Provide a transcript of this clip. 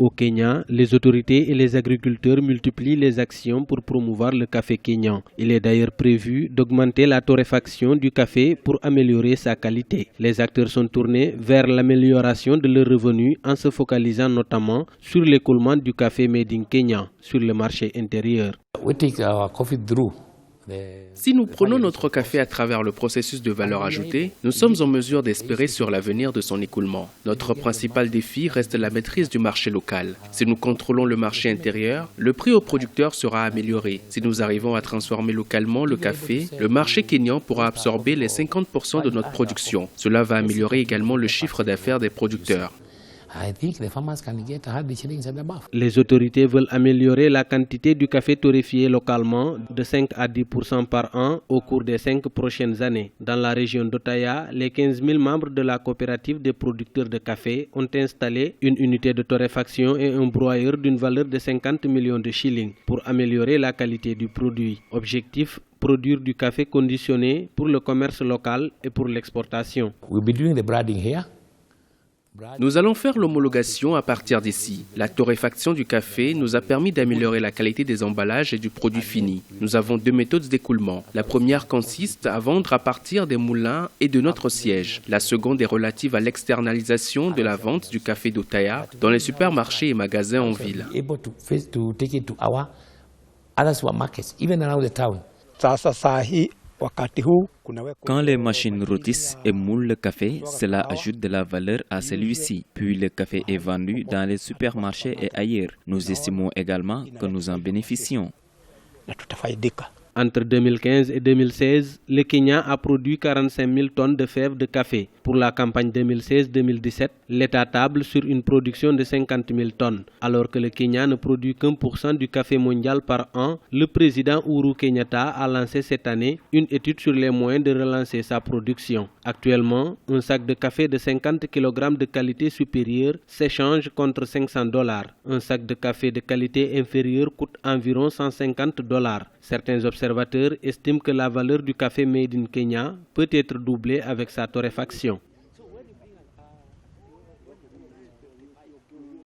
Au Kenya, les autorités et les agriculteurs multiplient les actions pour promouvoir le café kényan. Il est d'ailleurs prévu d'augmenter la torréfaction du café pour améliorer sa qualité. Les acteurs sont tournés vers l'amélioration de leurs revenus en se focalisant notamment sur l'écoulement du café made in Kenya sur le marché intérieur. Si nous prenons notre café à travers le processus de valeur ajoutée, nous sommes en mesure d'espérer sur l'avenir de son écoulement. Notre principal défi reste la maîtrise du marché local. Si nous contrôlons le marché intérieur, le prix aux producteurs sera amélioré. Si nous arrivons à transformer localement le café, le marché kényan pourra absorber les 50% de notre production. Cela va améliorer également le chiffre d'affaires des producteurs. Les autorités veulent améliorer la quantité du café torréfié localement de 5 à 10% par an au cours des 5 prochaines années. Dans la région d'Otaya, les 15 000 membres de la coopérative des producteurs de café ont installé une unité de torréfaction et un broyeur d'une valeur de 50 millions de shillings pour améliorer la qualité du produit. Objectif: produire du café conditionné pour le commerce local et pour l'exportation. Nous allons faire l'homologation à partir d'ici. La torréfaction du café nous a permis d'améliorer la qualité des emballages et du produit fini. Nous avons 2 méthodes d'écoulement. La première consiste à vendre à partir des moulins et de notre siège. La seconde est relative à l'externalisation de la vente du café d'Otaya dans les supermarchés et magasins en ville. Quand les machines rôtissent et moulent le café, cela ajoute de la valeur à celui-ci. Puis le café est vendu dans les supermarchés et ailleurs. Nous estimons également que nous en bénéficions. Entre 2015 et 2016, le Kenya a produit 45 000 tonnes de fèves de café. Pour la campagne 2016-2017, l'État table sur une production de 50 000 tonnes. Alors que le Kenya ne produit qu'1% du café mondial par an, le président Uhuru Kenyatta a lancé cette année une étude sur les moyens de relancer sa production. Actuellement, un sac de café de 50 kg de qualité supérieure s'échange contre $500. Un sac de café de qualité inférieure coûte environ $150. Certains observateurs estiment que la valeur du café made in Kenya peut être doublée avec sa torréfaction.